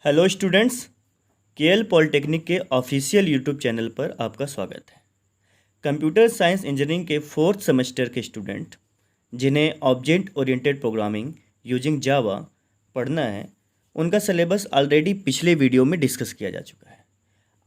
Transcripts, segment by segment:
Hello students, KL polytechnic के official YouTube channel पर आपका स्वागत है। कंप्यूटर साइंस इंजीनियरिंग के फोर्थ सेमेस्टर के स्टूडेंट जिन्हें object oriented programming using Java पढ़ना है, उनका सिलेबस ऑलरेडी पिछले वीडियो में डिस्कस किया जा चुका है।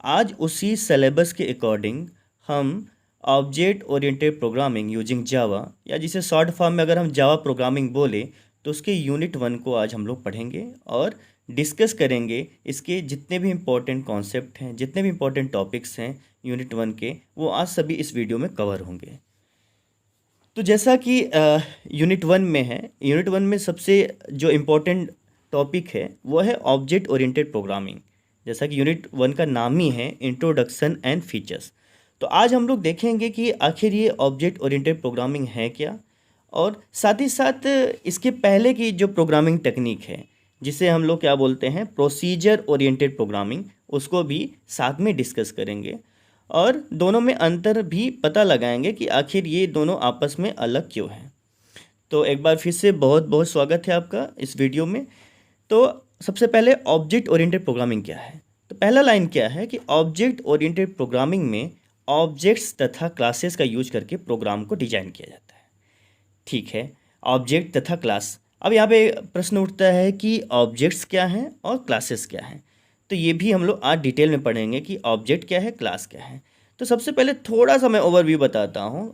आज उसी सिलेबस के अकॉर्डिंग हम object oriented programming using Java, या जिसे शॉर्ट फॉर्म में अगर हम जावा प्रोग्रामिंग बोले तो उसके यूनिट 1 को आज हम लोग पढ़ेंगे और डिस्कस करेंगे। इसके जितने भी इम्पोर्टेंट कॉन्सेप्ट हैं, जितने भी इम्पोर्टेंट टॉपिक्स हैं यूनिट 1 के, वो आज सभी इस वीडियो में कवर होंगे। तो जैसा कि यूनिट 1 में है, यूनिट 1 में सबसे जो इम्पोर्टेंट टॉपिक है वो है ऑब्जेक्ट ओरिएंटेड प्रोग्रामिंग। जैसा कि यूनिट 1 का नाम ही है इंट्रोडक्शन एंड फीचर्स। तो आज हम लोग देखेंगे कि आखिर ये ऑब्जेक्ट ओरिएंटेड प्रोग्रामिंग है क्या, और साथ ही साथ इसके पहले की जो प्रोग्रामिंग टेक्निक है जिसे हम लोग क्या बोलते हैं प्रोसीजर ओरिएंटेड प्रोग्रामिंग, उसको भी साथ में डिस्कस करेंगे और दोनों में अंतर भी पता लगाएंगे कि आखिर ये दोनों आपस में अलग क्यों हैं। तो एक बार फिर से बहुत बहुत स्वागत है आपका इस वीडियो में। तो सबसे पहले ऑब्जेक्ट ओरिएंटेड प्रोग्रामिंग क्या है। तो पहला लाइन क्या है कि ऑब्जेक्ट ओरिएंटेड प्रोग्रामिंग में ऑब्जेक्ट्स तथा क्लासेस का यूज करके प्रोग्राम को डिजाइन किया जाता है। ठीक है, ऑब्जेक्ट तथा क्लास। अब यहाँ पे प्रश्न उठता है कि ऑब्जेक्ट्स क्या हैं और क्लासेस क्या हैं। तो ये भी हम लोग आज डिटेल में पढ़ेंगे कि ऑब्जेक्ट क्या है, क्लास क्या है। तो सबसे पहले थोड़ा सा मैं ओवरव्यू बताता हूँ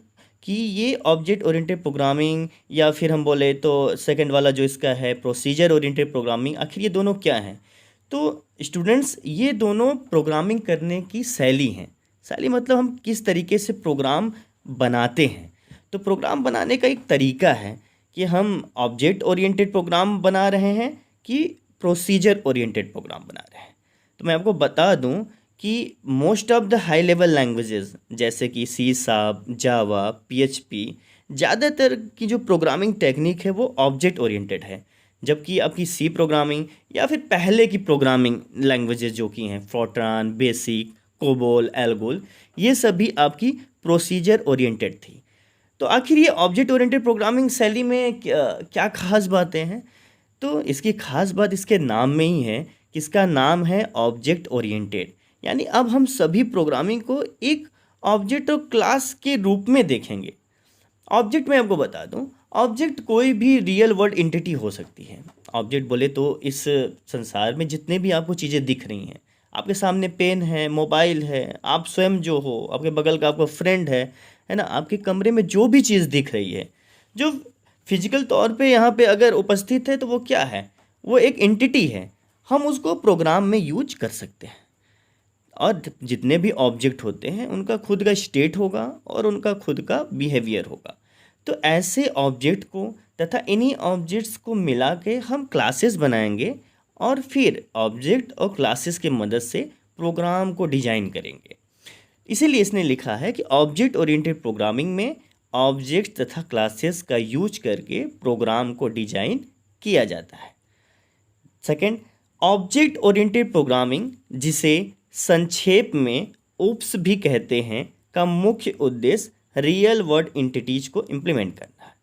कि ये ऑब्जेक्ट ओरिएंटेड प्रोग्रामिंग, या फिर हम बोले तो सेकंड वाला जो इसका है प्रोसीजर ओरिएंटेड प्रोग्रामिंग, आखिर ये दोनों क्या हैं। तो स्टूडेंट्स, ये दोनों प्रोग्रामिंग करने की शैली हैं। शैली मतलब हम किस तरीके से प्रोग्राम बनाते हैं। तो प्रोग्राम बनाने का एक तरीका है कि हम ऑब्जेक्ट ओरिएंटेड प्रोग्राम बना रहे हैं कि प्रोसीजर ओरिएंटेड प्रोग्राम बना रहे हैं। तो मैं आपको बता दूं कि most of the high level languages जैसे कि सी शार्प, जावा, पीएचपी, ज़्यादातर की जो प्रोग्रामिंग टेक्निक है वो ऑब्जेक्ट ओरिएंटेड है। जबकि आपकी सी प्रोग्रामिंग या फिर पहले की प्रोग्रामिंग लैंग्वेजेस जो कि हैं फोर्ट्रान, बेसिक, कोबोल, एल्गोल, ये सभी आपकी प्रोसीजर ओरिएंटेड थी। तो आखिर ये ऑब्जेक्ट ओरिएंटेड प्रोग्रामिंग शैली में क्या खास बातें हैं। तो इसकी खास बात इसके नाम में ही है कि इसका नाम है ऑब्जेक्ट ओरिएंटेड। यानी अब हम सभी प्रोग्रामिंग को एक ऑब्जेक्ट और क्लास के रूप में देखेंगे। ऑब्जेक्ट मैं आपको बता दूं, ऑब्जेक्ट कोई भी रियल वर्ल्ड एंटिटी हो सकती है। ऑब्जेक्ट बोले तो इस संसार में जितने भी आपको चीज़ें दिख रही हैं, आपके सामने पेन है, मोबाइल है, आप स्वयं जो हो, आपके बगल का आपका फ्रेंड है ना, आपके कमरे में जो भी चीज़ दिख रही है, जो फिजिकल तौर पे यहाँ पे अगर उपस्थित है, तो वो क्या है, वो एक एंटिटी है। हम उसको प्रोग्राम में यूज कर सकते हैं। और जितने भी ऑब्जेक्ट होते हैं उनका खुद का स्टेट होगा और उनका खुद का बिहेवियर होगा। तो ऐसे ऑब्जेक्ट को तथा इन्हीं ऑब्जेक्ट्स को मिला के हम क्लासेस बनाएंगे और फिर ऑब्जेक्ट और क्लासेस की मदद से प्रोग्राम को डिजाइन करेंगे। इसीलिए इसने लिखा है कि ऑब्जेक्ट ओरिएंटेड प्रोग्रामिंग में ऑब्जेक्ट तथा क्लासेस का यूज करके प्रोग्राम को डिजाइन किया जाता है। सेकंड, ऑब्जेक्ट ओरिएंटेड प्रोग्रामिंग, जिसे संक्षेप में ओप्स भी कहते हैं, का मुख्य उद्देश्य रियल वर्ल्ड एंटिटीज को इम्प्लीमेंट करना है।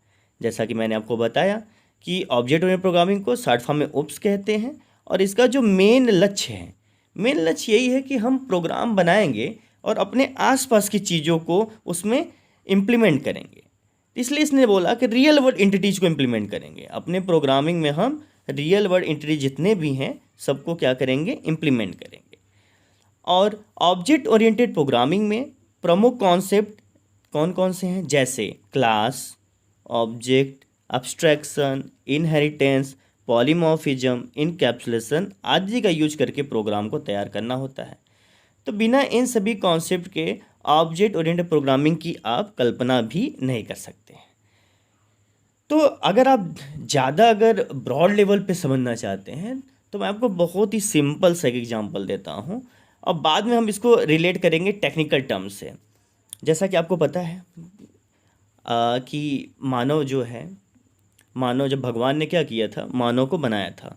जैसा कि मैंने आपको बताया कि ऑब्जेक्ट ओरिएंटेड प्रोग्रामिंग को शॉर्ट फॉर्म में ओप्स कहते हैं, और इसका जो मेन लक्ष्य है, मेन लक्ष्य यही है कि हम प्रोग्राम बनाएंगे और अपने आसपास की चीज़ों को उसमें इम्प्लीमेंट करेंगे। इसलिए इसने बोला कि रियल वर्ल्ड एंटिटीज को इम्प्लीमेंट करेंगे। अपने प्रोग्रामिंग में हम रियल वर्ल्ड एंटिटी जितने भी हैं सबको क्या करेंगे, इम्प्लीमेंट करेंगे। और ऑब्जेक्ट ओरिएंटेड प्रोग्रामिंग में प्रमुख कॉन्सेप्ट कौन कौन से हैं, जैसे class, object, abstraction, inheritance, polymorphism, encapsulation आदि का यूज करके प्रोग्राम को तैयार करना होता है। तो बिना इन सभी कॉन्सेप्ट के ऑब्जेक्ट ओरिएंटेड प्रोग्रामिंग की आप कल्पना भी नहीं कर सकते। तो अगर आप ज़्यादा अगर ब्रॉड लेवल पे समझना चाहते हैं तो मैं आपको बहुत ही सिंपल सा एक एग्जांपल देता हूँ, और बाद में हम इसको रिलेट करेंगे टेक्निकल टर्म से। जैसा कि आपको पता है कि मानव जो है, मानव जब भगवान ने क्या किया था, मानव को बनाया था।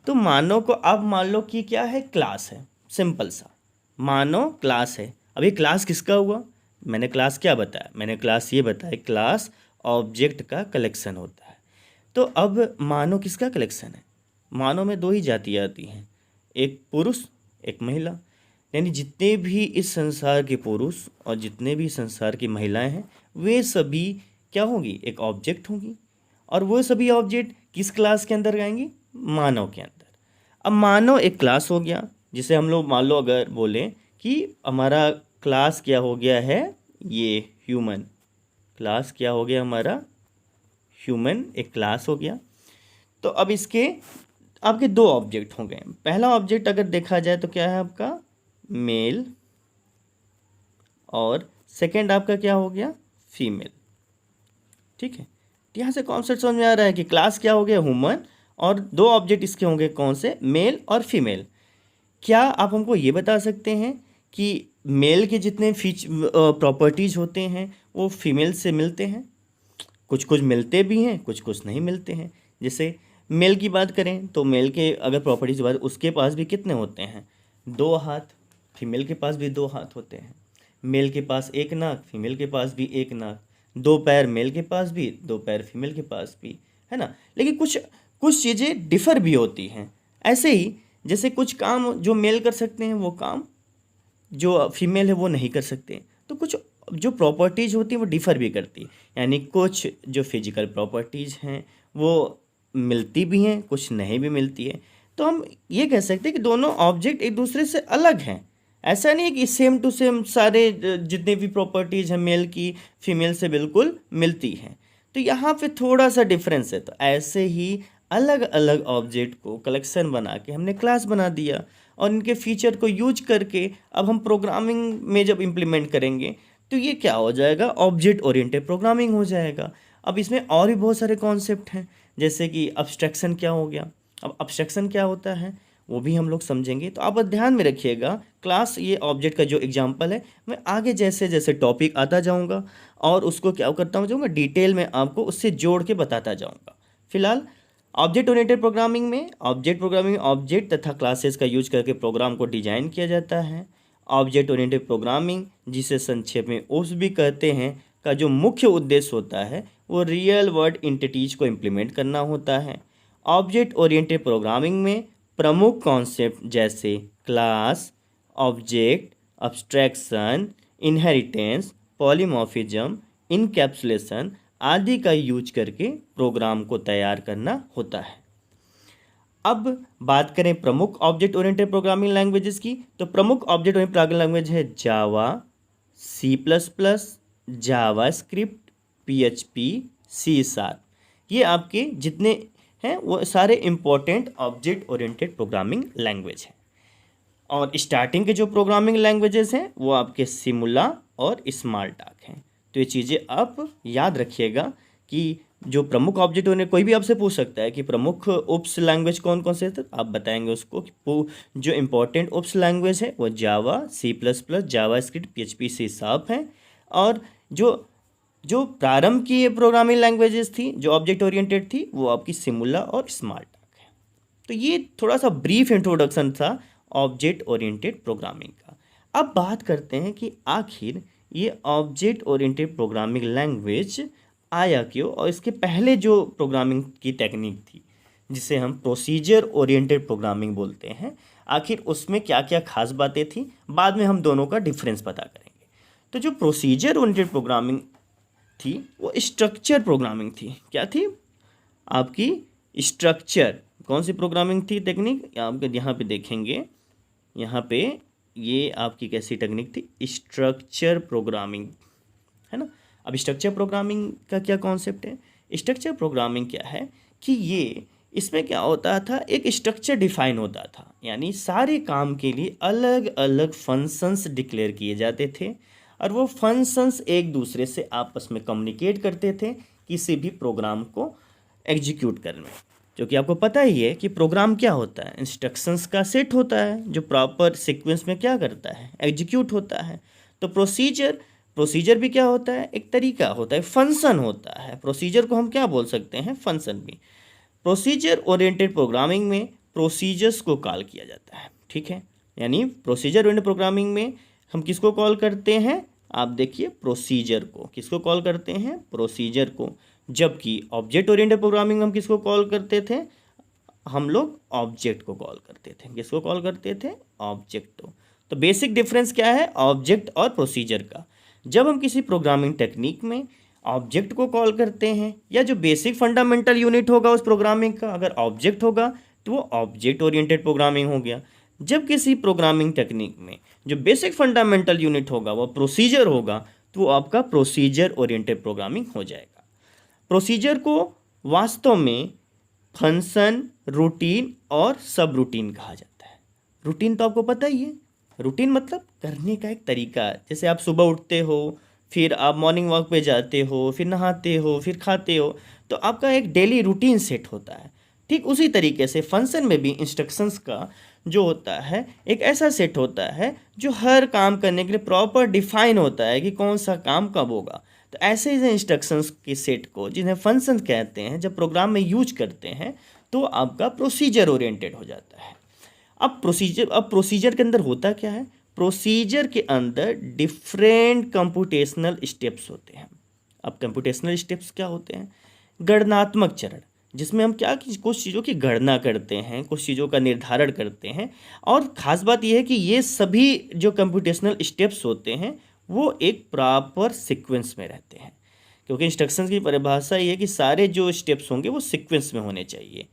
तो मानव को अब मान लो कि क्या है, क्लास है। सिंपल सा मानव क्लास है। अब ये क्लास किसका हुआ, मैंने क्लास क्या बताया, मैंने क्लास ये बताया क्लास ऑब्जेक्ट का कलेक्शन होता है। तो अब मानव किसका कलेक्शन है, मानव में दो ही जातियाँ आती हैं, एक पुरुष एक महिला, यानी जितने भी इस संसार के पुरुष और जितने भी संसार की महिलाएं हैं वे सभी क्या होंगी, एक ऑब्जेक्ट होंगी। और वो सभी ऑब्जेक्ट किस क्लास के अंदर आएंगी, मानव के अंदर। अब मानव एक क्लास हो गया, जिसे हम लोग मान लो अगर बोलें कि हमारा क्लास क्या हो गया है, ये ह्यूमन क्लास क्या हो गया, हमारा ह्यूमन एक क्लास हो गया। तो अब इसके आपके दो ऑब्जेक्ट हो गए। पहला ऑब्जेक्ट अगर देखा जाए तो क्या है आपका, मेल, और सेकंड आपका क्या हो गया, फीमेल। ठीक है, तो यहाँ से कॉन्सेप्ट समझ में आ रहा है कि क्लास क्या हो गया, ह्यूमन, और दो ऑब्जेक्ट इसके होंगे कौन से, मेल और फीमेल। क्या आप हमको ये बता सकते हैं कि मेल के जितने प्रॉपर्टीज होते हैं वो फीमेल से मिलते हैं? कुछ कुछ मिलते भी हैं, कुछ कुछ नहीं मिलते हैं। जैसे मेल की बात करें तो मेल के अगर प्रॉपर्टीज की बात, उसके पास भी कितने होते हैं, 2 हाथ, फीमेल के पास भी 2 हाथ होते हैं। मेल के पास 1 नाक, फीमेल के पास भी 1 नाक। 2 पैर मेल के पास भी, 2 पैर फीमेल के पास भी, है ना। लेकिन कुछ कुछ चीज़ें डिफ़र भी होती हैं। ऐसे ही जैसे कुछ काम जो मेल कर सकते हैं वो काम जो फीमेल है वो नहीं कर सकते। तो कुछ जो प्रॉपर्टीज़ होती हैं वो डिफ़र भी करती है, यानी कुछ जो फिजिकल प्रॉपर्टीज़ हैं वो मिलती भी हैं, कुछ नहीं भी मिलती है। तो हम ये कह सकते हैं कि दोनों ऑब्जेक्ट एक दूसरे से अलग हैं। ऐसा नहीं है कि सेम टू सेम सारे जितने भी प्रॉपर्टीज़ हैं मेल की फीमेल से बिल्कुल मिलती हैं। तो यहाँ पे थोड़ा सा डिफरेंस है। तो ऐसे ही अलग अलग ऑब्जेक्ट को कलेक्शन बना के हमने क्लास बना दिया, और इनके फीचर को यूज करके अब हम प्रोग्रामिंग में जब इम्प्लीमेंट करेंगे तो ये क्या हो जाएगा, ऑब्जेक्ट ओरिएंटेड प्रोग्रामिंग हो जाएगा। अब इसमें और भी बहुत सारे कॉन्सेप्ट हैं, जैसे कि अब्स्ट्रैक्शन क्या हो गया। अब अब्स्ट्रैक्शन क्या होता है वो भी हम लोग समझेंगे। तो आप ध्यान में रखिएगा, क्लास ये ऑब्जेक्ट का जो एग्जांपल है, मैं आगे जैसे जैसे टॉपिक आता जाऊंगा और उसको क्या करता जाऊंगा डिटेल में आपको उससे जोड़ के बताता जाऊंगा। फिलहाल ऑब्जेक्ट ओरिएंटेड प्रोग्रामिंग में ऑब्जेक्ट तथा क्लासेस का यूज करके प्रोग्राम को डिजाइन किया जाता है। ऑब्जेक्ट ओरिएंटेड प्रोग्रामिंग, जिसे संक्षेप में ओप्स भी कहते हैं, का जो मुख्य उद्देश्य होता है वो रियल वर्ल्ड एंटिटीज को इम्प्लीमेंट करना होता है। ऑब्जेक्ट ओरिएंटेड प्रोग्रामिंग में प्रमुख कॉन्सेप्ट जैसे class, object, abstraction, inheritance, polymorphism, encapsulation आदि का यूज करके प्रोग्राम को तैयार करना होता है। अब बात करें प्रमुख ऑब्जेक्ट ओरिएंटेड प्रोग्रामिंग लैंग्वेजेस की, तो प्रमुख ऑब्जेक्ट ओरिएंटेड प्रोग्रामिंग लैंग्वेज है जावा, C++, जावास्क्रिप्ट, PHP, C#। ये आपके जितने हैं वो सारे important object oriented programming language हैं। और स्टार्टिंग के जो प्रोग्रामिंग लैंग्वेजेस हैं वो आपके सिमुला और स्मार्टडाक हैं। तो ये चीज़ें आप याद रखिएगा कि जो प्रमुख ऑब्जेक्ट होने, कोई भी आपसे पूछ सकता है कि प्रमुख उप्स लैंग्वेज कौन कौन से हैं, तो आप बताएंगे उसको कि जो इम्पोर्टेंट उप्स लैंग्वेज है वो जावा, C++, जावास्क्रिप्ट, PHP, C# हैं। और जो जो प्रारंभ की प्रोग्रामिंग लैंग्वेजेस थी जो ऑब्जेक्ट ओरिएंटेड थी वो आपकी सिमुला और स्मार्टडाक है। तो ये थोड़ा सा ब्रीफ इंट्रोडक्शन था ऑब्जेक्ट ओरिएंटेड प्रोग्रामिंग का। अब बात करते हैं कि आखिर ये ऑब्जेक्ट ओरिएंटेड प्रोग्रामिंग लैंग्वेज आया क्यों, और इसके पहले जो प्रोग्रामिंग की टेक्निक थी जिसे हम प्रोसीजर ओरिएंटेड प्रोग्रामिंग बोलते हैं, आखिर उसमें क्या क्या खास बातें थी, बाद में हम दोनों का डिफरेंस पता करेंगे। तो जो प्रोसीजर ओरिएंटेड प्रोग्रामिंग थी वो स्ट्रक्चर प्रोग्रामिंग थी। क्या थी आपकी, स्ट्रक्चर। कौन सी प्रोग्रामिंग थी टेक्निक, आप यहाँ पे देखेंगे, यहाँ पे ये आपकी कैसी टेक्निक थी, स्ट्रक्चर प्रोग्रामिंग, है ना। अब स्ट्रक्चर प्रोग्रामिंग का क्या कॉन्सेप्ट है, स्ट्रक्चर प्रोग्रामिंग क्या है कि ये इसमें क्या होता था, एक स्ट्रक्चर डिफाइन होता था, यानी सारे काम के लिए अलग अलग फंक्शंस डिक्लेयर किए जाते थे और वो फंक्शंस एक दूसरे से आपस में कम्युनिकेट करते थे किसी भी प्रोग्राम को एग्जीक्यूट करने में। जो कि आपको पता ही है कि प्रोग्राम क्या होता है, इंस्ट्रक्शंस का सेट होता है जो प्रॉपर सीक्वेंस में क्या करता है, एग्जीक्यूट होता है। तो प्रोसीजर भी क्या होता है, एक तरीका होता है, फंक्शन होता है। प्रोसीजर को हम क्या बोल सकते हैं, फंक्शन भी। प्रोसीजर ओरिएंटेड प्रोग्रामिंग में प्रोसीजर्स को कॉल किया जाता है, ठीक है। यानी प्रोसीजर ओरिएंटेड प्रोग्रामिंग में हम किसको कॉल करते हैं, आप देखिए प्रोसीजर को, किसको कॉल करते हैं, प्रोसीजर को। जबकि ऑब्जेक्ट ओरिएंटेड प्रोग्रामिंग हम किसको कॉल करते थे, हम लोग ऑब्जेक्ट को कॉल करते थे। किसको कॉल करते थे? ऑब्जेक्ट को। तो बेसिक डिफरेंस क्या है ऑब्जेक्ट और प्रोसीजर का? जब हम किसी प्रोग्रामिंग टेक्निक में ऑब्जेक्ट को कॉल करते हैं, या जो बेसिक फंडामेंटल यूनिट होगा उस प्रोग्रामिंग का अगर ऑब्जेक्ट होगा तो वो ऑब्जेक्ट ओरिएंटेड प्रोग्रामिंग हो गया। जब किसी प्रोग्रामिंग टेक्निक में जो बेसिक फंडामेंटल यूनिट होगा वो प्रोसीजर होगा तो वो आपका प्रोसीजर ओरिएंटेड प्रोग्रामिंग हो जाएगा। प्रोसीजर को वास्तव में फंक्शन, रूटीन और सब रूटीन कहा जाता है। रूटीन तो आपको पता ही है, रूटीन मतलब करने का एक तरीका। जैसे आप सुबह उठते हो, फिर आप मॉर्निंग वॉक पे जाते हो, फिर नहाते हो, फिर खाते हो, तो आपका एक डेली रूटीन सेट होता है। ठीक उसी तरीके से फंक्शन में भी इंस्ट्रक्शंस का जो होता है एक ऐसा सेट होता है जो हर काम करने के लिए प्रॉपर डिफाइन होता है कि कौन सा काम कब होगा। तो ऐसे ही इंस्ट्रक्शंस के सेट को जिन्हें फंक्शन कहते हैं जब प्रोग्राम में यूज करते हैं तो आपका प्रोसीजर ओरिएंटेड हो जाता है। अब प्रोसीजर के अंदर होता क्या है? प्रोसीजर के अंदर डिफरेंट कंप्यूटेशनल स्टेप्स होते हैं। अब कंप्यूटेशनल स्टेप्स क्या होते हैं? गणनात्मक चरण, जिसमें हम क्या कुछ चीज़ों की गणना करते हैं, कुछ चीज़ों का निर्धारण करते हैं। और ख़ास बात यह है कि ये सभी जो कंप्यूटेशनल स्टेप्स होते हैं वो एक प्रॉपर सीक्वेंस में रहते हैं, क्योंकि इंस्ट्रक्शंस की परिभाषा ये है कि सारे जो स्टेप्स होंगे वो सीक्वेंस में होने चाहिए।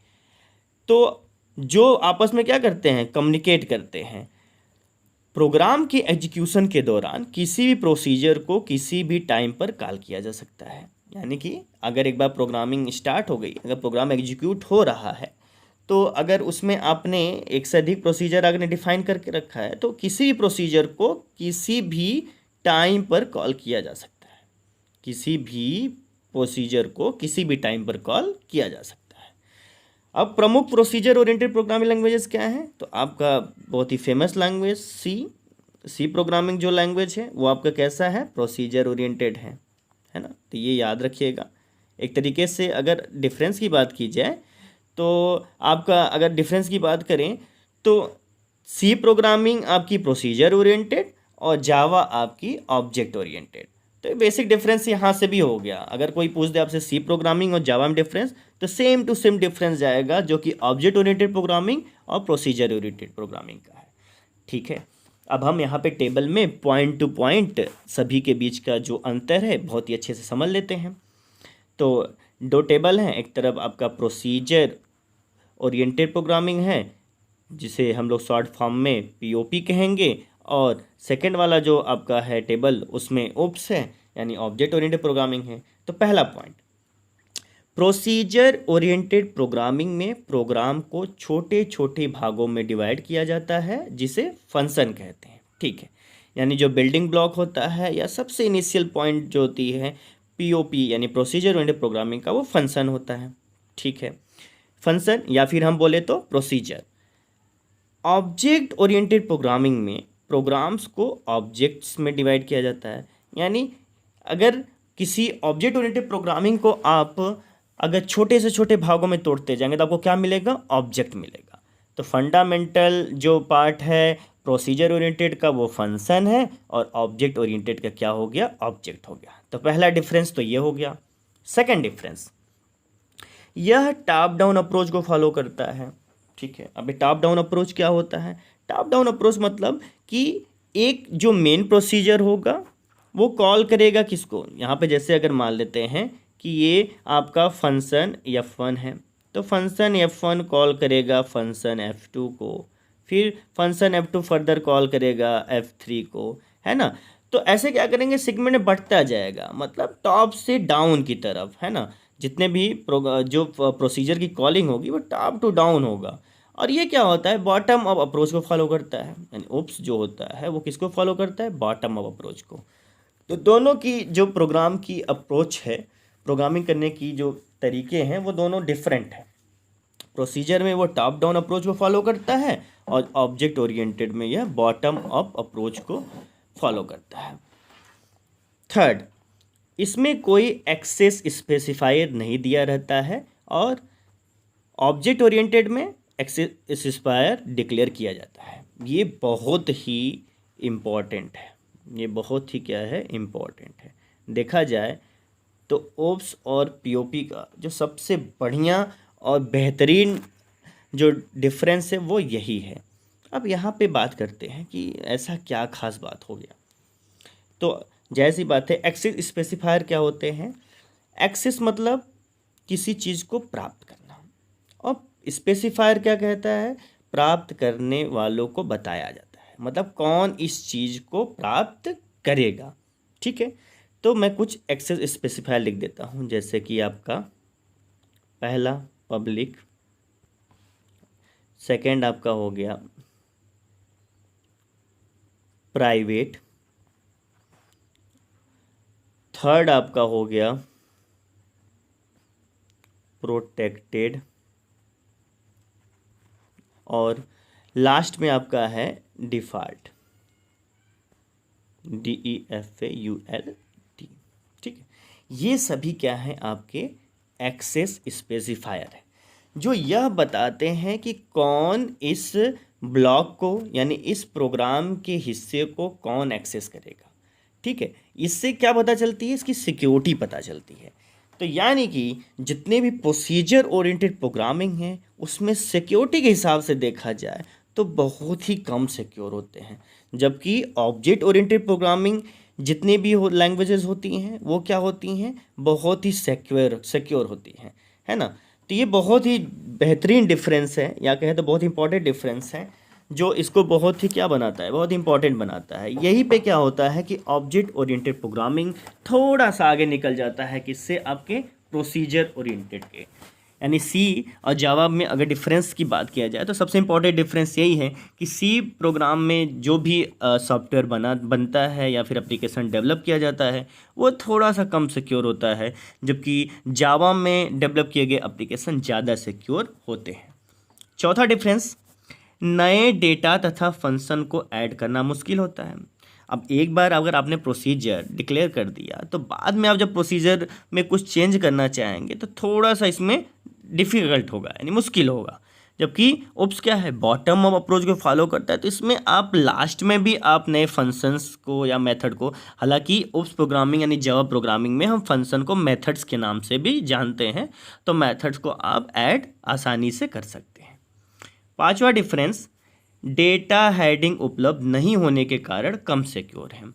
तो जो आपस में क्या करते हैं? कम्युनिकेट करते हैं। प्रोग्राम के एग्जीक्यूशन के दौरान किसी भी प्रोसीजर को किसी भी टाइम पर कॉल किया जा सकता है। यानी कि अगर एक बार प्रोग्रामिंग स्टार्ट हो गई, अगर प्रोग्राम एग्जीक्यूट हो रहा है, तो अगर उसमें आपने एक से अधिक प्रोसीजर आपने डिफाइन करके रखा है तो किसी भी प्रोसीजर को किसी भी टाइम पर कॉल किया जा सकता है। किसी भी प्रोसीजर को किसी भी टाइम पर कॉल किया जा सकता है। अब प्रमुख प्रोसीजर ओरिएंटेड प्रोग्रामिंग लैंग्वेजेस क्या हैं? तो आपका बहुत ही फेमस लैंग्वेज सी प्रोग्रामिंग जो लैंग्वेज है वो आपका कैसा है? प्रोसीजर ओरिएंटेड है ना। तो ये याद रखिएगा। एक तरीके से अगर डिफरेंस की बात की जाए तो आपका अगर डिफरेंस की बात करें तो सी प्रोग्रामिंग आपकी प्रोसीजर ओरिएंटेड और जावा आपकी ऑब्जेक्ट ओरिएंटेड। तो बेसिक डिफरेंस यहाँ से भी हो गया। अगर कोई पूछ दे आपसे सी प्रोग्रामिंग और जावा में डिफरेंस तो सेम टू सेम डिफरेंस जाएगा, जो कि ऑब्जेक्ट ओरिएंटेड प्रोग्रामिंग और प्रोसीजर ओरिएंटेड प्रोग्रामिंग का है। ठीक है, अब हम यहाँ पे टेबल में पॉइंट टू पॉइंट सभी के बीच का जो अंतर है बहुत ही अच्छे से समझ लेते हैं। तो दो टेबल हैं, एक तरफ आपका प्रोसीजर ओरिएंटेड प्रोग्रामिंग है जिसे हम लोग शॉर्ट फॉर्म में पीओपी कहेंगे, और सेकंड वाला जो आपका है टेबल उसमें ओप्स है यानी ऑब्जेक्ट ओरिएंटेड प्रोग्रामिंग है। तो पहला पॉइंट, प्रोसीजर ओरिएंटेड प्रोग्रामिंग में प्रोग्राम को छोटे छोटे भागों में डिवाइड किया जाता है जिसे फंक्शन कहते हैं। ठीक है, यानी जो बिल्डिंग ब्लॉक होता है या सबसे इनिशियल पॉइंट जो होती है पीओपी यानी प्रोसीजर ओरिएंटेड प्रोग्रामिंग का, वो फंक्शन होता है। ठीक है, फंक्शन या फिर हम बोले तो प्रोसीजर। ऑब्जेक्ट ओरिएंटेड प्रोग्रामिंग में प्रोग्राम्स को ऑब्जेक्ट्स में डिवाइड किया जाता है। यानी अगर किसी ऑब्जेक्ट ओरिएंटेड प्रोग्रामिंग को आप अगर छोटे से छोटे भागों में तोड़ते जाएंगे तो आपको क्या मिलेगा? ऑब्जेक्ट मिलेगा। तो फंडामेंटल जो पार्ट है प्रोसीजर ओरिएंटेड का वो फंक्शन है और ऑब्जेक्ट ओरिएंटेड का क्या हो गया? ऑब्जेक्ट हो गया। तो पहला डिफरेंस तो ये हो गया। सेकंड डिफरेंस, यह टॉप डाउन अप्रोच को फॉलो करता है। ठीक है, अभी टॉप डाउन अप्रोच क्या होता है? टॉप डाउन अप्रोच मतलब कि एक जो मेन प्रोसीजर होगा वो कॉल करेगा किसको? यहाँ पे जैसे अगर मान लेते हैं कि ये आपका फंक्शन F1 है, तो फंक्शन F1 कॉल करेगा फंक्शन F2 को, फिर फंक्शन F2 फर्दर कॉल करेगा F3 को, है ना। तो ऐसे क्या करेंगे? सेगमेंट में बढ़ता जाएगा, मतलब टॉप से डाउन की तरफ, है ना। जितने भी जो प्रोसीजर की कॉलिंग होगी वो टॉप टू डाउन होगा। और ये क्या होता है? बॉटम अप अप्रोच को फॉलो करता है। यानी ओप्स जो होता है वो किसको फॉलो करता है? बॉटम अप अप्रोच को। तो दोनों की जो प्रोग्राम की अप्रोच है, प्रोग्रामिंग करने की जो तरीके हैं वो दोनों डिफरेंट हैं। प्रोसीजर में वो टॉप डाउन अप्रोच को फॉलो करता है और ऑब्जेक्ट ओरिएंटेड में यह बॉटम अप अप्रोच को फॉलो करता है। थर्ड, इसमें कोई एक्सेस स्पेसिफायर नहीं दिया रहता है और ऑब्जेक्ट ओरिएंटेड में एक्सेस स्पेसिफायर डिक्लेयर किया जाता है। ये बहुत ही इम्पॉर्टेंट है, ये बहुत ही क्या है? इम्पॉर्टेंट है। देखा जाए तो ओप्स और पीओपी का जो सबसे बढ़िया और बेहतरीन जो डिफरेंस है वो यही है। अब यहाँ पे बात करते हैं कि ऐसा क्या खास बात हो गया। तो जैसी बात है, एक्सेस स्पेसिफायर क्या होते हैं? एक्सेस मतलब किसी चीज़ को प्राप्त करना, और स्पेसिफायर क्या कहता है? प्राप्त करने वालों को बताया जाता है, मतलब कौन इस चीज़ को प्राप्त करेगा। ठीक है, तो मैं कुछ एक्सेस स्पेसिफायर लिख देता हूँ, जैसे कि आपका पहला पब्लिक, सेकंड आपका हो गया प्राइवेट, थर्ड आपका हो गया प्रोटेक्टेड, और लास्ट में आपका है डिफ़ॉल्ट, DEFAULT। ठीक है, ये सभी क्या है? आपके एक्सेस स्पेसिफायर है, जो यह बताते हैं कि कौन इस ब्लॉक को, यानी इस प्रोग्राम के हिस्से को कौन एक्सेस करेगा। ठीक है, इससे क्या पता चलती है? इसकी सिक्योरिटी पता चलती है। तो यानी कि जितने भी प्रोसीजर ओरिएंटेड प्रोग्रामिंग है, उसमें सिक्योरिटी के हिसाब से देखा जाए तो बहुत ही कम सिक्योर होते हैं, जबकि ऑब्जेक्ट ओरिएंटेड प्रोग्रामिंग जितनी भी लैंग्वेजेस होती हैं वो क्या होती हैं? बहुत ही सिक्योर होती हैं, है ना। तो ये बहुत ही बेहतरीन डिफरेंस है, या कहें तो बहुत इंपॉर्टेंट डिफरेंस है, जो इसको बहुत ही क्या बनाता है? बहुत इंपॉर्टेंट बनाता है। यहीं पे क्या होता है कि ऑब्जेक्ट ओरिएंटेड प्रोग्रामिंग थोड़ा सा आगे निकल जाता है किससे? आपके प्रोसीजर ओरिएंटेड के। यानी सी और जावा में अगर डिफरेंस की बात किया जाए तो सबसे इंपॉर्टेंट डिफरेंस यही है कि सी प्रोग्राम में जो भी सॉफ्टवेयर बनता है या फिर एप्लीकेशन डेवलप किया जाता है वो थोड़ा सा कम सिक्योर होता है, जबकि जावा में डेवलप किए गए एप्लीकेशन ज़्यादा सिक्योर होते हैं। चौथा डिफरेंस, नए डेटा तथा फंक्शन को ऐड करना मुश्किल होता है। अब एक बार अगर आपने प्रोसीजर डिक्लेयर कर दिया तो बाद में आप जब प्रोसीजर में कुछ चेंज करना चाहेंगे तो थोड़ा सा इसमें डिफ़िकल्ट होगा, यानी मुश्किल होगा। जबकि ओप्स क्या है? बॉटम अप अप्रोच को फॉलो करता है, तो इसमें आप लास्ट में भी आप नए फंक्शंस को या मेथड को, हालांकि ओप्स प्रोग्रामिंग यानी जावा प्रोग्रामिंग में हम फंक्शन को मेथड्स के नाम से भी जानते हैं, तो मेथड्स को आप ऐड आसानी से कर सकते हैं। पांचवा डिफरेंस, डेटा हेडिंग उपलब्ध नहीं होने के कारण कम सिक्योर है।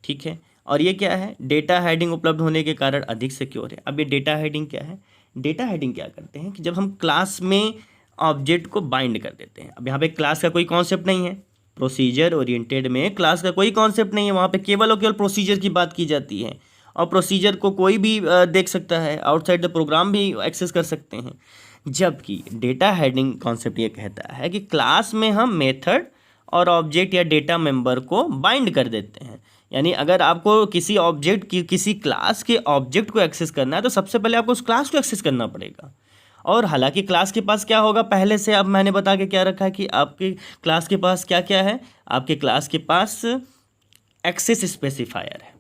ठीक है, और ये क्या है? डेटा हेडिंग उपलब्ध होने के कारण अधिक सिक्योर है। अब ये डेटा हेडिंग क्या है? डेटा हेडिंग क्या करते हैं कि जब हम क्लास में ऑब्जेक्ट को बाइंड कर देते हैं, अब यहाँ पे क्लास का कोई कॉन्सेप्ट नहीं है, प्रोसीजर ओरिएंटेड में क्लास का कोई कॉन्सेप्ट नहीं है, वहाँ पे केवल और केवल प्रोसीजर की बात की जाती है, और प्रोसीजर को कोई भी देख सकता है, आउटसाइड द प्रोग्राम भी एक्सेस कर सकते हैं। जबकि डेटा हेडिंग कॉन्सेप्ट ये कहता है कि क्लास में हम मेथड और ऑब्जेक्ट या डेटा मेंबर को बाइंड कर देते हैं। यानी अगर आपको किसी ऑब्जेक्ट की, किसी क्लास के ऑब्जेक्ट को एक्सेस करना है तो सबसे पहले आपको उस क्लास को एक्सेस करना पड़ेगा। और हालांकि क्लास के पास क्या होगा पहले से, अब मैंने बता के क्या रखा है कि आपके क्लास के पास क्या क्या है? आपके क्लास के पास एक्सेस स्पेसिफायर है।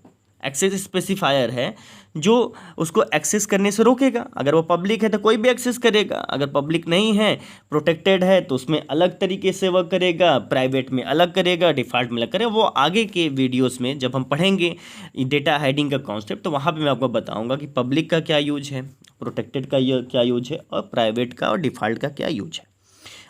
एक्सेस स्पेसिफायर है जो उसको एक्सेस करने से रोकेगा। अगर वो पब्लिक है तो कोई भी एक्सेस करेगा, अगर पब्लिक नहीं है, प्रोटेक्टेड है, तो उसमें अलग तरीके से वर्क करेगा, प्राइवेट में अलग करेगा, डिफ़ॉल्ट में अलग करेगा। वो आगे के वीडियोस में जब हम पढ़ेंगे डेटा हाइडिंग का कॉन्सेप्ट, तो वहाँ पे मैं आपको बताऊँगा कि पब्लिक का क्या यूज है, प्रोटेक्टेड का क्या यूज है, और प्राइवेट का और डिफ़ॉल्ट का क्या यूज है।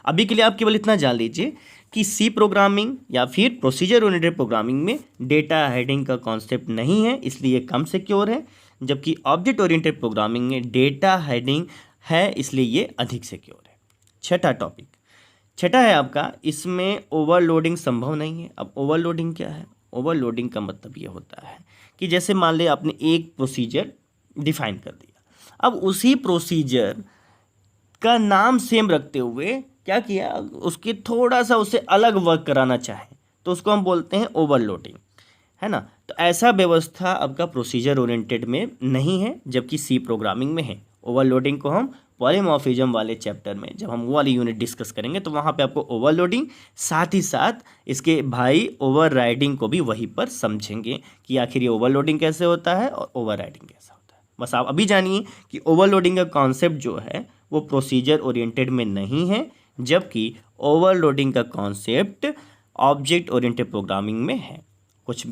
अभी के लिए आप केवल इतना जान लीजिए कि सी प्रोग्रामिंग या फिर प्रोसीजर ओरिएंटेड प्रोग्रामिंग में डेटा हेडिंग का कॉन्सेप्ट नहीं है, इसलिए कम सिक्योर है, जबकि ऑब्जेक्ट ओरिएंटेड प्रोग्रामिंग में डेटा हेडिंग है, इसलिए ये अधिक सिक्योर है। छठा टॉपिक, छठा है आपका, इसमें ओवरलोडिंग संभव नहीं है। अब ओवरलोडिंग क्या है? ओवरलोडिंग का मतलब ये होता है कि जैसे मान लिया आपने एक प्रोसीजर डिफाइन कर दिया, अब उसी प्रोसीजर का नाम सेम रखते हुए क्या किया, उसके थोड़ा सा उससे अलग वर्क कराना चाहे तो उसको हम बोलते हैं ओवरलोडिंग, है ना। तो ऐसा व्यवस्था आपका प्रोसीजर ओरिएंटेड में नहीं है, जबकि सी प्रोग्रामिंग में है। ओवरलोडिंग को हम पॉलीमॉर्फिज्म वाले चैप्टर में जब हम वो वाली यूनिट डिस्कस करेंगे तो वहाँ पे आपको ओवरलोडिंग, साथ ही साथ इसके भाई ओवरराइडिंग को भी वहीं पर समझेंगे कि आखिर ये ओवरलोडिंग कैसे होता है और ओवरराइडिंग कैसा होता है। बस आप अभी जानिए कि ओवरलोडिंग का कॉन्सेप्ट जो है वो प्रोसीजर ओरिएंटेड में नहीं है, जबकि ओवरलोडिंग का कॉन्सेप्ट ऑब्जेक्ट ओरिएंटेड प्रोग्रामिंग में है। कुछ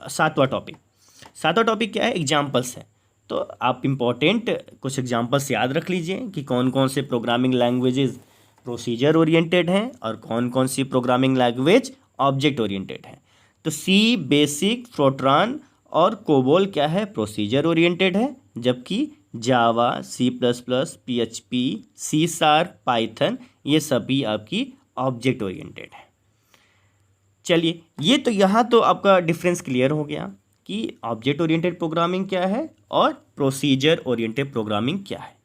सातवां टॉपिक क्या है? एग्जाम्पल्स है। तो आप इम्पोर्टेंट कुछ एग्जाम्पल्स याद रख लीजिए कि कौन कौन से प्रोग्रामिंग लैंग्वेजेस प्रोसीजर ओरिएंटेड हैं और कौन कौन सी प्रोग्रामिंग लैंग्वेज ऑब्जेक्ट ओरिएंटेड है। तो सी, बेसिक, फोर्ट्रान और कोबोल क्या है, प्रोसीजर ओरिएंटेड है, जबकि Java, C plus plus, PHP, C sharp, Python ये सभी आपकी ऑब्जेक्ट ओरिएंटेड है। चलिए, ये तो यहाँ तो आपका डिफरेंस क्लियर हो गया कि ऑब्जेक्ट ओरिएंटेड प्रोग्रामिंग क्या है और प्रोसीजर ओरिएंटेड प्रोग्रामिंग क्या है।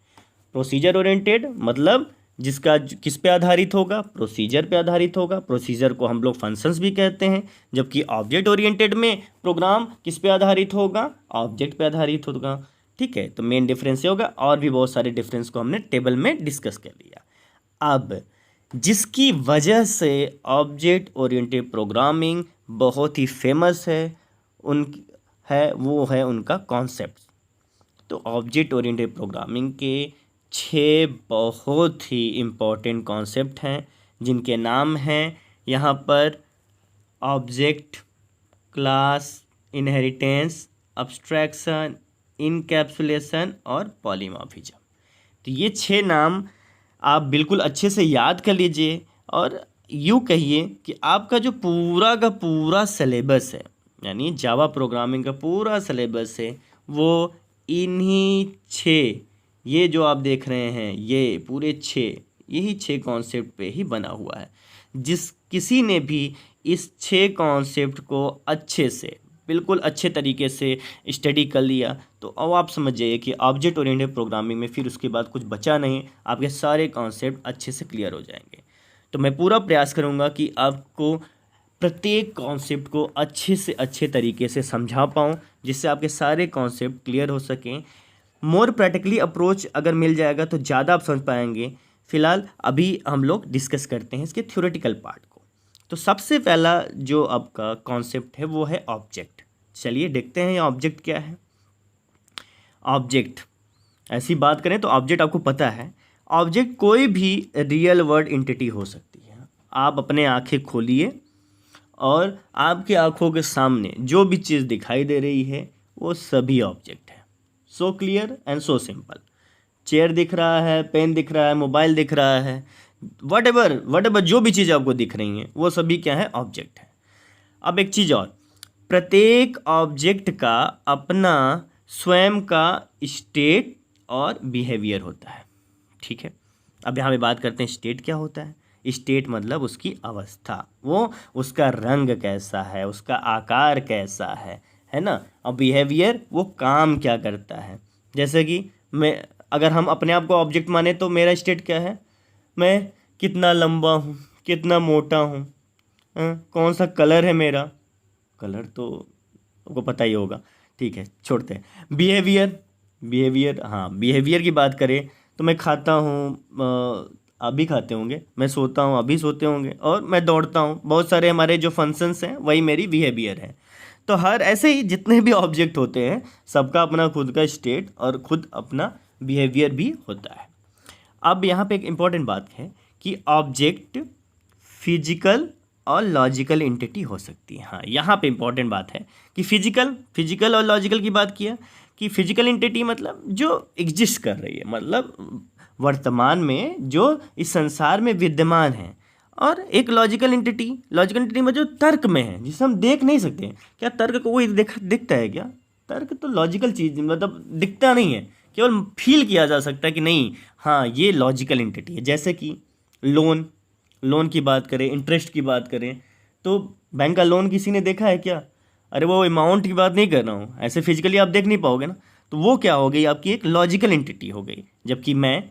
प्रोसीजर ओरिएंटेड मतलब जिसका किस पे आधारित होगा, प्रोसीजर पे आधारित होगा। प्रोसीजर को हम लोग फंक्शंस भी कहते हैं, जबकि ऑब्जेक्ट ओरिएंटेड में प्रोग्राम किस पे आधारित होगा, ऑब्जेक्ट पे आधारित होगा। ठीक है, तो मेन डिफरेंस ये होगा, और भी बहुत सारे डिफरेंस को हमने टेबल में डिस्कस कर लिया। अब जिसकी वजह से ऑब्जेक्ट ओरिएंटेड प्रोग्रामिंग बहुत ही फेमस है वो है उनका कॉन्सेप्ट। तो ऑब्जेक्ट ओरिएंटेड प्रोग्रामिंग के 6 बहुत ही इम्पोर्टेंट कॉन्सेप्ट हैं, जिनके नाम हैं यहाँ पर object, class, inheritance, abstraction, encapsulation और पॉलीमॉर्फिज्म। तो ये 6 नाम आप बिल्कुल अच्छे से याद कर लीजिए, और यूँ कहिए कि आपका जो पूरा का पूरा सिलेबस है, यानी जावा प्रोग्रामिंग का पूरा सिलेबस है, वो इन्हीं 6, ये जो आप देख रहे हैं ये पूरे 6, यही 6 कॉन्सेप्ट पे ही बना हुआ है। जिस किसी ने भी इस 6 कॉन्सेप्ट को अच्छे से, बिल्कुल अच्छे तरीके से स्टडी कर लिया, तो अब आप समझ जाइए कि ऑब्जेक्ट ओरिएंटेड प्रोग्रामिंग में फिर उसके बाद कुछ बचा नहीं, आपके सारे कॉन्सेप्ट अच्छे से क्लियर हो जाएंगे। तो मैं पूरा प्रयास करूँगा कि आपको प्रत्येक कॉन्सेप्ट को अच्छे से अच्छे तरीके से समझा पाऊँ, जिससे आपके सारे कॉन्सेप्ट क्लियर हो सकें। मोर प्रैक्टिकली अप्रोच अगर मिल जाएगा तो ज़्यादा आप समझ पाएंगे। फिलहाल अभी हम लोग डिस्कस करते हैं इसके थ्योरेटिकल पार्ट को। तो सबसे पहला जो आपका कॉन्सेप्ट है वो है ऑब्जेक्ट। चलिए देखते हैं ये ऑब्जेक्ट क्या है। ऑब्जेक्ट, ऐसी बात करें तो ऑब्जेक्ट आपको पता है, ऑब्जेक्ट कोई भी रियल वर्ल्ड एंटिटी हो सकती है। आप अपने आँखें खोलिए और आपके आँखों के सामने जो भी चीज़ दिखाई दे रही है वो सभी ऑब्जेक्ट है। So clear and so simple. Chair दिख रहा है, पेन दिख रहा है, मोबाइल दिख रहा है, वट एवर जो भी चीज़ आपको दिख रही हैं वो सभी क्या है, ऑब्जेक्ट है। अब एक चीज़ और, प्रत्येक ऑब्जेक्ट का अपना स्वयं का स्टेट और बिहेवियर होता है। ठीक है, अब यहाँ पे बात करते हैं स्टेट क्या होता है। स्टेट मतलब उसकी अवस्था, वो उसका रंग कैसा है, उसका आकार कैसा है ना। और बिहेवियर वो काम क्या करता है। जैसे कि मैं, अगर हम अपने आप को ऑब्जेक्ट माने तो मेरा स्टेट क्या है, मैं कितना लंबा हूँ, कितना मोटा हूँ, कौन सा कलर है मेरा, कलर तो आपको पता ही होगा। ठीक है, छोड़ते हैं। बिहेवियर हाँ, बिहेवियर की बात करें तो मैं खाता हूँ, आप भी खाते होंगे, मैं सोता हूँ, अभी सोते होंगे, और मैं दौड़ता हूँ। बहुत सारे हमारे जो फंक्शंस हैं वही मेरी बिहेवियर है। तो हर ऐसे ही जितने भी ऑब्जेक्ट होते हैं सबका अपना खुद का स्टेट और खुद अपना बिहेवियर भी होता है। अब यहाँ पे एक इम्पॉर्टेंट बात है कि ऑब्जेक्ट फिजिकल और लॉजिकल एंटिटी हो सकती है। हाँ, यहाँ पे इम्पॉर्टेंट बात है कि फिजिकल और लॉजिकल की बात किया कि फिजिकल एंटिटी मतलब जो एग्जिस्ट कर रही है, मतलब वर्तमान में जो इस संसार में विद्यमान है, और एक लॉजिकल एंटिटी में जो तर्क में है, जिसे हम देख नहीं सकते। क्या तर्क को कोई दिखता है क्या? तर्क तो लॉजिकल चीज़, मतलब दिखता नहीं है, केवल फील किया जा सकता है कि नहीं हाँ ये लॉजिकल एंटिटी है। जैसे कि लोन की बात करें, इंटरेस्ट की बात करें, तो बैंक का लोन किसी ने देखा है क्या? अरे वो अमाउंट की बात नहीं कर रहा हूँ, ऐसे फिजिकली आप देख नहीं पाओगे ना। तो वो क्या हो गई, आपकी एक लॉजिकल एंटिटी हो गई। जबकि मैं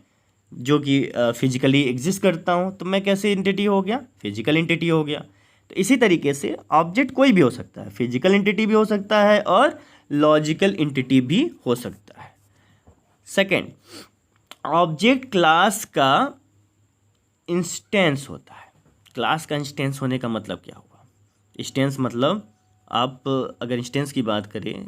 जो कि फिजिकली एग्जिस्ट करता हूँ, तो मैं कैसे एंटिटी हो गया, फिजिकल एंटिटी हो गया। तो इसी तरीके से ऑब्जेक्ट कोई भी हो सकता है, फिजिकल एंटिटी भी हो सकता है और लॉजिकल एंटिटी भी हो सकता है। सेकेंड, ऑब्जेक्ट क्लास का इंस्टेंस होता है। क्लास का इंस्टेंस होने का मतलब क्या हुआ? इंस्टेंस मतलब, आप अगर इंस्टेंस की बात करें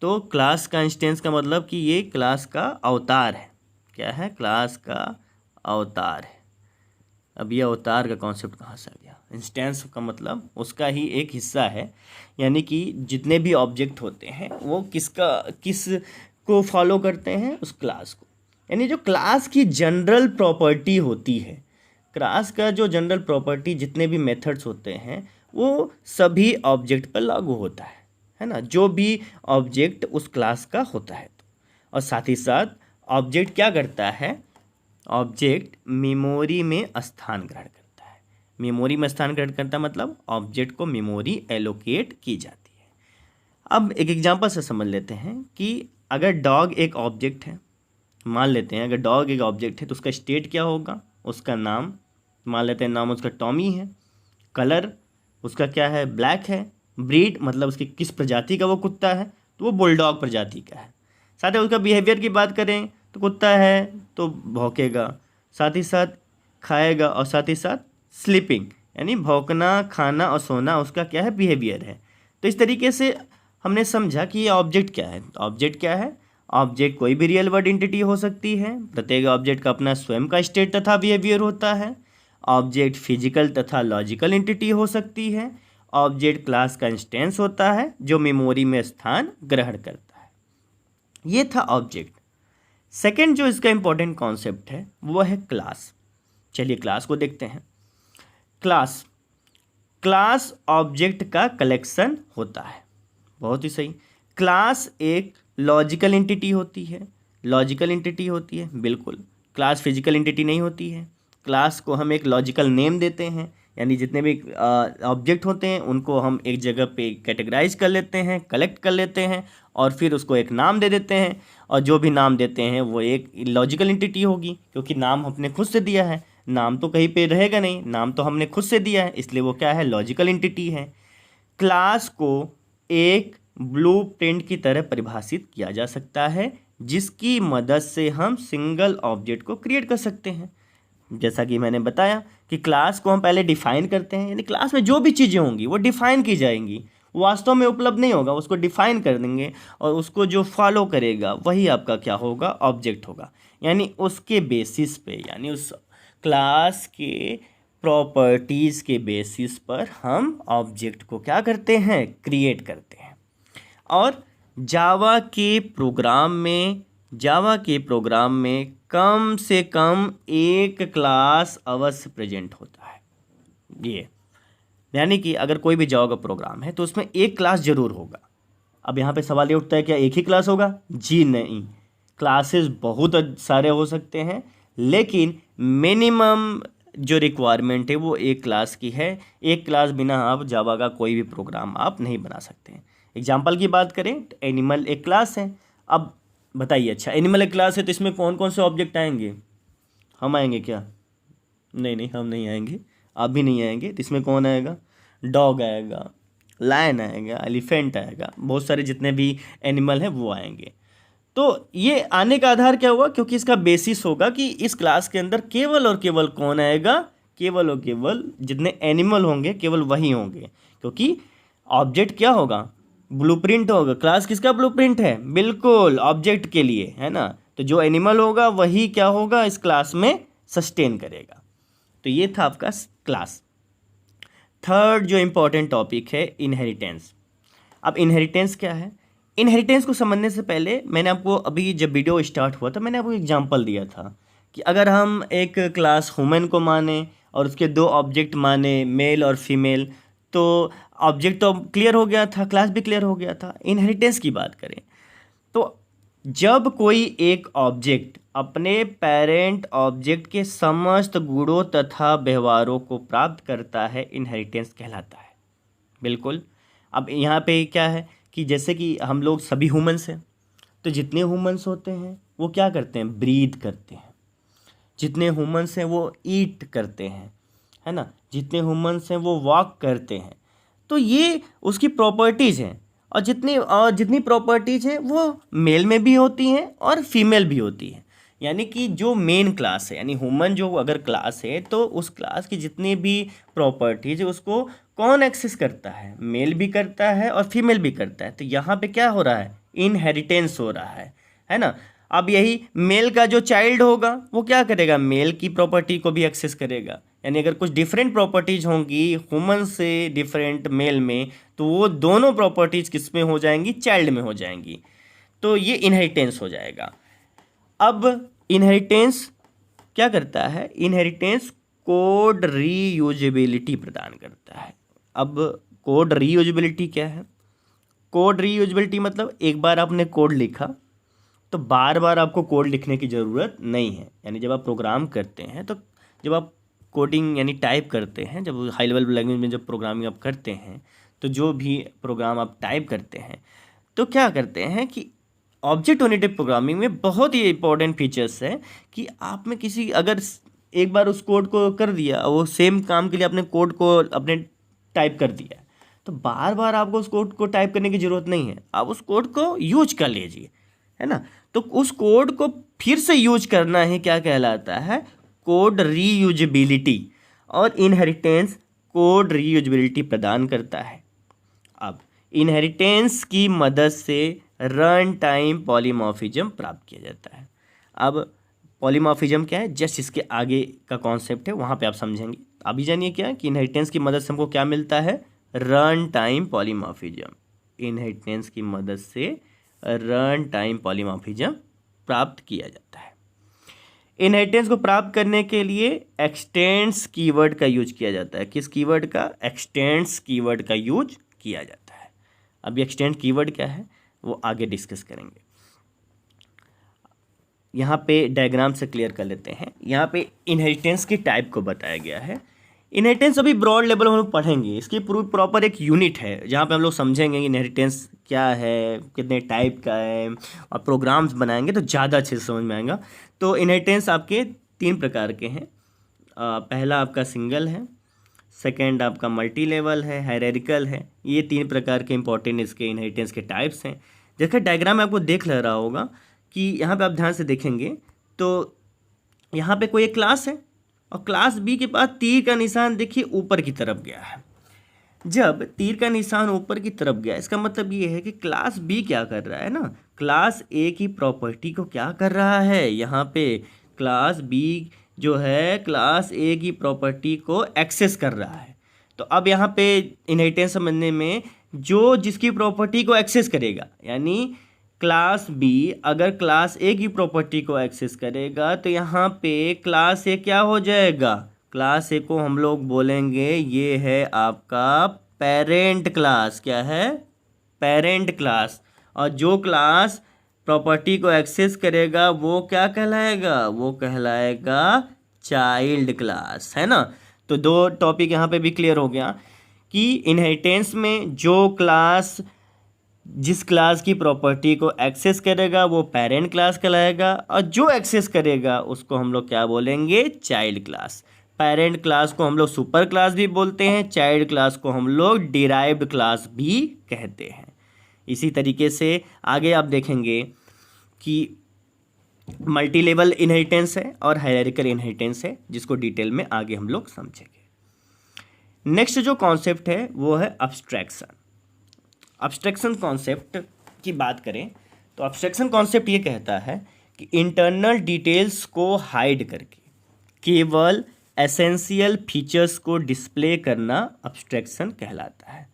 तो क्लास का इंस्टेंस का मतलब कि ये क्लास का अवतार है। क्या है? क्लास का अवतार है। अब ये अवतार का कॉन्सेप्ट कहाँ से आ गया? इंस्टेंस का मतलब उसका ही एक हिस्सा है, यानी कि जितने भी ऑब्जेक्ट होते हैं वो किस को फॉलो करते हैं, उस क्लास को। यानी जो क्लास की जनरल प्रॉपर्टी होती है, क्लास का जो जनरल प्रॉपर्टी जितने भी मेथड्स होते हैं वो सभी ऑब्जेक्ट पर लागू होता है ना, जो भी ऑब्जेक्ट उस क्लास का होता है। और साथ ही साथ ऑब्जेक्ट क्या करता है, ऑब्जेक्ट मेमोरी में स्थान ग्रहण करता है। मेमोरी में स्थान ग्रहण करता मतलब ऑब्जेक्ट को मेमोरी एलोकेट की जाती है। अब एक एग्जांपल से समझ लेते हैं कि अगर डॉग एक ऑब्जेक्ट है, मान लेते हैं अगर डॉग एक ऑब्जेक्ट है तो उसका स्टेट क्या होगा, उसका नाम, मान लेते हैं नाम उसका टॉमी है, कलर उसका क्या है, ब्लैक है, ब्रीड मतलब उसकी किस प्रजाति का वो कुत्ता है तो वो बुलडॉग प्रजाति का है। साथ ही उसका बिहेवियर की बात करें तो कुत्ता है तो भौंकेगा, साथ ही साथ खाएगा, और साथ ही साथ स्लीपिंग यानी भौंकना, खाना और सोना उसका क्या है, बिहेवियर है। तो इस तरीके से हमने समझा कि ये ऑब्जेक्ट क्या है। ऑब्जेक्ट क्या है, ऑब्जेक्ट कोई भी रियल वर्ल्ड एंटिटी हो सकती है। प्रत्येक ऑब्जेक्ट का अपना स्वयं का स्टेट तथा बिहेवियर होता है। ऑब्जेक्ट फिजिकल तथा लॉजिकल एंटिटी हो सकती है। ऑब्जेक्ट क्लास का इंस्टेंस होता है जो मेमोरी में स्थान ग्रहण करता है। ये था ऑब्जेक्ट। सेकंड जो इसका इंपॉर्टेंट कॉन्सेप्ट है वो है क्लास। चलिए क्लास को देखते हैं। क्लास, क्लास ऑब्जेक्ट का कलेक्शन होता है। बहुत ही सही। क्लास एक लॉजिकल एंटिटी होती है। लॉजिकल एंटिटी होती है, बिल्कुल। क्लास फिजिकल एंटिटी नहीं होती है। क्लास को हम एक लॉजिकल नेम देते हैं, यानी जितने भी ऑब्जेक्ट होते हैं उनको हम एक जगह पे कैटेगराइज कर लेते हैं, कलेक्ट कर लेते हैं और फिर उसको एक नाम दे देते हैं। और जो भी नाम देते हैं वो एक लॉजिकल एंटिटी होगी, क्योंकि नाम हमने खुद से दिया है। नाम तो कहीं पे रहेगा नहीं, नाम तो हमने खुद से दिया है, इसलिए वो क्या है, लॉजिकल एंटिटी है। क्लास को एक ब्लूप्रिंट की तरह परिभाषित किया जा सकता है जिसकी मदद से हम सिंगल ऑब्जेक्ट को क्रिएट कर सकते हैं। जैसा कि मैंने बताया कि क्लास को हम पहले डिफाइन करते हैं, यानी क्लास में जो भी चीज़ें होंगी वो डिफाइन की जाएंगी, वास्तव में उपलब्ध नहीं होगा, उसको डिफाइन कर देंगे और उसको जो फॉलो करेगा वही आपका क्या होगा, ऑब्जेक्ट होगा। यानी उसके बेसिस पे, यानी उस क्लास के प्रॉपर्टीज़ के बेसिस पर हम ऑब्जेक्ट को क्या करते हैं, क्रिएट करते हैं। और जावा के प्रोग्राम में कम से कम एक क्लास अवश्य प्रेजेंट होता है। ये यानी कि अगर कोई भी जावा का प्रोग्राम है तो उसमें एक क्लास जरूर होगा। अब यहाँ पे सवाल ये उठता है, क्या एक ही क्लास होगा? जी नहीं, क्लासेस बहुत सारे हो सकते हैं, लेकिन मिनिमम जो रिक्वायरमेंट है वो एक क्लास की है। एक क्लास बिना आप जावा का कोई भी प्रोग्राम आप नहीं बना सकते हैं। एग्जाम्पल की बात करें तो एनिमल एक क्लास है। अब बताइए, अच्छा एनिमल एक क्लास है तो इसमें कौन कौन से ऑब्जेक्ट आएंगे? हम आएंगे क्या? नहीं, हम नहीं आएंगे, आप भी नहीं आएंगे। तो इसमें कौन आएगा? डॉग आएगा, लायन आएगा, एलिफेंट आएगा, बहुत सारे जितने भी एनिमल हैं वो आएंगे। तो ये आने का आधार क्या हुआ? क्योंकि इसका बेसिस होगा कि इस क्लास के अंदर केवल और केवल कौन आएगा, केवल और केवल जितने एनिमल होंगे केवल वही होंगे। क्योंकि ऑब्जेक्ट क्या होगा? ब्लूप्रिंट होगा। क्लास किसका ब्लूप्रिंट है? बिल्कुल ऑब्जेक्ट के लिए, है ना। तो जो एनिमल होगा वही क्या होगा, इस क्लास में सस्टेन करेगा। तो ये था आपका क्लास। थर्ड जो इम्पोर्टेंट टॉपिक है, इनहेरिटेंस। अब इनहेरिटेंस क्या है? इनहेरिटेंस को समझने से पहले मैंने आपको अभी जब वीडियो स्टार्ट हुआ था मैंने आपको एग्जांपल दिया था कि अगर हम एक क्लास ह्यूमन को माने और उसके दो ऑब्जेक्ट माने, मेल और फीमेल, तो ऑब्जेक्ट तो क्लियर हो गया था, क्लास भी क्लियर हो गया था। इनहेरिटेंस की बात करें तो जब कोई एक ऑब्जेक्ट अपने पेरेंट ऑब्जेक्ट के समस्त गुणों तथा व्यवहारों को प्राप्त करता है, इनहेरिटेंस कहलाता है। बिल्कुल। अब यहाँ पे क्या है कि जैसे कि हम लोग सभी ह्यूमंस हैं, तो जितने ह्यूमंस होते हैं वो क्या करते हैं? ब्रीथ करते हैं। जितने ह्यूमंस हैं वो ईट करते हैं, है ना। जितने ह्यूमंस हैं वो वॉक करते हैं। तो ये उसकी प्रॉपर्टीज़ हैं। और जितनी प्रॉपर्टीज़ हैं वो मेल में भी होती हैं और फीमेल भी होती हैं। यानी कि जो मेन क्लास है, यानी ह्यूमन जो अगर क्लास है तो उस क्लास की जितनी भी प्रॉपर्टीज है उसको कौन एक्सेस करता है? मेल भी करता है और फीमेल भी करता है। तो यहाँ पे क्या हो रहा है? इनहेरिटेंस हो रहा है ना। अब यही मेल का जो चाइल्ड होगा वो क्या करेगा? मेल की प्रॉपर्टी को भी एक्सेस करेगा। यानी अगर कुछ डिफरेंट प्रॉपर्टीज होंगी ह्यूमन से डिफरेंट मेल में, तो वो दोनों प्रॉपर्टीज किस में हो जाएंगी? चाइल्ड में हो जाएंगी। तो ये इनहेरिटेंस हो जाएगा। अब इनहेरिटेंस क्या करता है? इनहेरिटेंस कोड रीयूजेबिलिटी प्रदान करता है। अब कोड रीयूजेबिलिटी क्या है? कोड रीयूजेबिलिटी मतलब एक बार आपने कोड लिखा तो बार बार आपको कोड लिखने की ज़रूरत नहीं है। यानी जब आप प्रोग्राम करते हैं तो जब आप कोडिंग यानी टाइप करते हैं, जब हाई लेवल लैंग्वेज में जब प्रोग्रामिंग आप करते हैं तो जो भी प्रोग्राम आप टाइप करते हैं तो क्या करते हैं कि ऑब्जेक्ट ओरिएंटेड प्रोग्रामिंग में बहुत ही इंपॉर्टेंट फीचर्स है कि आप में किसी अगर एक बार उस कोड को कर दिया, वो सेम काम के लिए आपने कोड को अपने टाइप कर दिया, तो बार बार आपको उस कोड को टाइप करने की ज़रूरत नहीं है, आप उस कोड को यूज कर लीजिए, है ना। तो उस कोड को फिर से यूज करना ही क्या कहलाता है? Code reusability. और इनहेरिटेंस कोड रीयूजेबिलिटी प्रदान करता है। अब इनहेरिटेंस की मदद से रन टाइम पॉलीमॉर्फिज्म प्राप्त किया जाता है। अब पॉलीमॉर्फिज्म क्या है? जस्ट इसके आगे का कॉन्सेप्ट है, वहाँ पे आप समझेंगे। अभी जानिए क्या कि इनहेरिटेंस की मदद से हमको क्या मिलता है? Run time polymorphism. इनहेरिटेंस की मदद से रन टाइम पॉलीमॉर्फिज्म प्राप्त किया जाता है। इनहेरिटेंस को प्राप्त करने के लिए एक्सटेंड्स कीवर्ड का यूज किया जाता है। किस कीवर्ड का? एक्सटेंड्स कीवर्ड का यूज किया जाता है। अभी एक्सटेंड कीवर्ड क्या है वो आगे डिस्कस करेंगे। यहाँ पे डायग्राम से क्लियर कर लेते हैं। यहाँ पे इनहेरिटेंस की टाइप को बताया गया है। इनहेरिटेंस अभी ब्रॉड लेवल हम लोग पढ़ेंगे, इसकी प्रॉपर एक यूनिट है जहाँ पे हम लोग समझेंगे कि इनहेरिटेंस क्या है, कितने टाइप का है, और प्रोग्राम्स बनाएंगे तो ज़्यादा अच्छे से समझ में आएगा। तो इनहेरिटेंस आपके 3 प्रकार के हैं। पहला आपका सिंगल है, सेकेंड आपका मल्टी लेवल है, हायरार्किकल है। ये 3 प्रकार के इंपॉर्टेंट इसके इनहेरिटेंस के टाइप्स हैं। जैसे डायग्राम में आपको देख ले रहा होगा कि यहाँ पे आप ध्यान से देखेंगे तो यहाँ पे कोई एक क्लास है और क्लास बी के पास तीर का निशान देखिए ऊपर की तरफ गया है। जब तीर का निशान ऊपर की तरफ गया, इसका मतलब ये है कि क्लास बी क्या कर रहा है ना, क्लास ए की प्रॉपर्टी को क्या कर रहा है, यहाँ पे क्लास बी जो है क्लास ए की प्रॉपर्टी को एक्सेस कर रहा है। तो अब यहाँ पे इनहेरिटेंस समझने में जो जिसकी प्रॉपर्टी को एक्सेस करेगा, यानी क्लास बी अगर क्लास ए की प्रॉपर्टी को एक्सेस करेगा तो यहाँ पे क्लास ए क्या हो जाएगा? क्लास ए को हम लोग बोलेंगे ये है आपका पेरेंट क्लास। क्या है? Parent class. और जो क्लास प्रॉपर्टी को एक्सेस करेगा वो क्या कहलाएगा? वो कहलाएगा चाइल्ड क्लास, है ना। तो 2 टॉपिक यहाँ पे भी क्लियर हो गया कि इनहेरिटेंस में जो क्लास जिस क्लास की प्रॉपर्टी को एक्सेस करेगा वो पेरेंट क्लास कहलाएगा, और जो एक्सेस करेगा उसको हम लोग क्या बोलेंगे? Child class. पेरेंट क्लास को हम लोग सुपर क्लास भी बोलते हैं, चाइल्ड क्लास को हम लोग डिराइव्ड क्लास भी कहते हैं। इसी तरीके से आगे आप देखेंगे कि मल्टी लेवल इनहेरिटेंस है और हायरार्किकल इनहेरिटेंस है, जिसको डिटेल में आगे हम लोग समझेंगे। नेक्स्ट जो कॉन्सेप्ट है वो है अब्स्ट्रैक्शन। अब्स्ट्रैक्शन कॉन्सेप्ट की बात करें तो अब्स्ट्रैक्शन कॉन्सेप्ट ये कहता है कि इंटरनल डिटेल्स को हाइड करके केवल एसेंशियल फीचर्स को डिस्प्ले करना अब्स्ट्रैक्शन कहलाता है।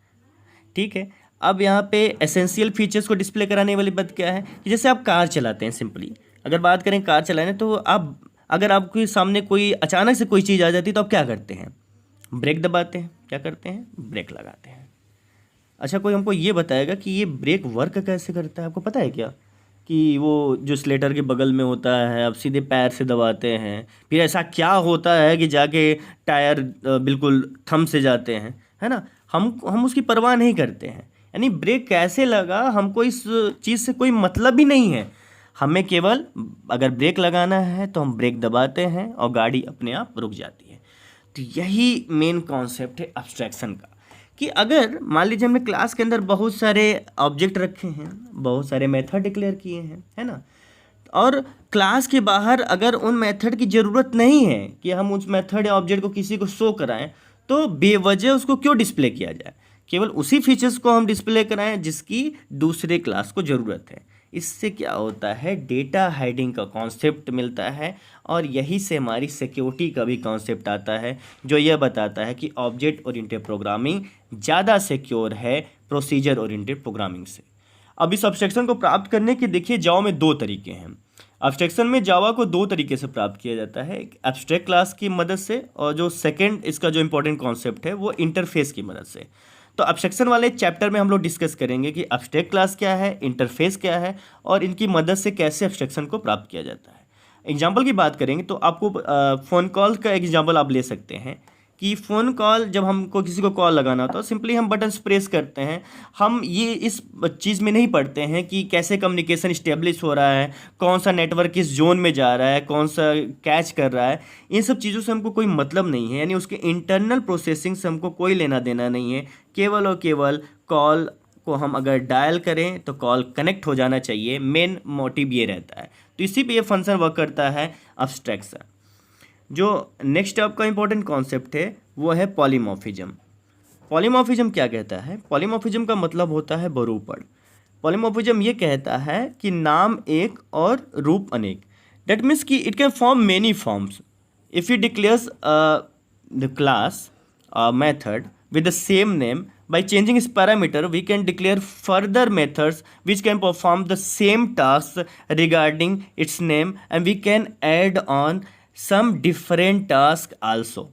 ठीक है। अब यहाँ पे एसेंशियल फीचर्स को डिस्प्ले कराने वाली बात क्या है कि जैसे आप कार चलाते हैं, सिंपली अगर बात करें कार चलाने, तो आप अगर आपके सामने कोई अचानक से कोई चीज़ आ जाती है तो आप क्या करते हैं? ब्रेक दबाते हैं। क्या करते हैं? ब्रेक लगाते हैं। अच्छा, कोई हमको ये बताएगा कि ये ब्रेक वर्क कैसे करता है? आपको पता है क्या कि वो जो स्लेटर के बगल में होता है आप सीधे पैर से दबाते हैं, फिर ऐसा क्या होता है कि जाके टायर बिल्कुल थम से जाते हैं, है ना। हम उसकी परवाह नहीं करते हैं। यानी ब्रेक कैसे लगा हमको इस चीज़ से कोई मतलब ही नहीं है। हमें केवल अगर ब्रेक लगाना है तो हम ब्रेक दबाते हैं और गाड़ी अपने आप रुक जाती है। तो यही मेन कॉन्सेप्ट है अब्स्ट्रैक्शन का कि अगर मान लीजिए हमने क्लास के अंदर बहुत सारे ऑब्जेक्ट रखे हैं, बहुत सारे मेथड डिक्लेयर किए हैं, है ना, और क्लास के बाहर अगर उन मेथड की ज़रूरत नहीं है कि हम उस मेथड या ऑब्जेक्ट को किसी को शो कराएं, तो बेवजह उसको क्यों डिस्प्ले किया जाए? केवल उसी फीचर्स को हम डिस्प्ले कराएं जिसकी दूसरे क्लास को ज़रूरत है। इससे क्या होता है? डेटा हाइडिंग का कॉन्सेप्ट मिलता है, और यही से हमारी सिक्योरिटी का भी कॉन्सेप्ट आता है, जो यह बताता है कि ऑब्जेक्ट ओरिएंटेड प्रोग्रामिंग ज़्यादा सिक्योर है प्रोसीजर ओरिएंटेड प्रोग्रामिंग से। अब इस अब्स्ट्रैक्शन को प्राप्त करने के देखिए जावा में 2 तरीके हैं। एब्स्ट्रैक्शन में जावा को दो तरीके से प्राप्त किया जाता है, एक एब्स्ट्रैक्ट क्लास की मदद से और जो सेकंड इसका जो इंपॉर्टेंट कॉन्सेप्ट है वो इंटरफेस की मदद से। तो एब्स्ट्रैक्शन वाले चैप्टर में हम लोग डिस्कस करेंगे कि एब्स्ट्रैक्ट क्लास क्या है, इंटरफेस क्या है और इनकी मदद से कैसे एब्स्ट्रैक्शन को प्राप्त किया जाता है। एग्जाम्पल की बात करेंगे तो आपको फ़ोन कॉल का एग्जाम्पल आप ले सकते हैं कि फ़ोन कॉल जब हमको किसी को कॉल लगाना होता है सिंपली हम बटन प्रेस करते हैं। हम ये इस चीज़ में नहीं पढ़ते हैं कि कैसे कम्युनिकेशन इस्टेब्लिश हो रहा है, कौन सा नेटवर्क किस जोन में जा रहा है, कौन सा कैच कर रहा है। इन सब चीज़ों से हमको कोई मतलब नहीं है, यानी उसके इंटरनल प्रोसेसिंग से हमको कोई लेना देना नहीं है। केवल और केवल कॉल को हम अगर डायल करें तो कॉल कनेक्ट हो जाना चाहिए, मेन मोटिव ये रहता है। तो इसी पे ये फंक्शन वर्क करता है एब्स्ट्रैक्शन। जो नेक्स्ट आपका इंपॉर्टेंट कॉन्सेप्ट है वो है पॉलीमॉर्फिज्म। पॉलीमॉर्फिज्म क्या कहता है? पॉलीमॉर्फिज्म का मतलब होता है बहुरूपण। पॉलीमॉर्फिज्म ये कहता है कि नाम एक और रूप अनेक। दैट मीन्स कि it can form many forms if you declares the class method with the same name. By changing its parameter we can declare further methods which can perform the same tasks regarding its name, and we can add on some different task also.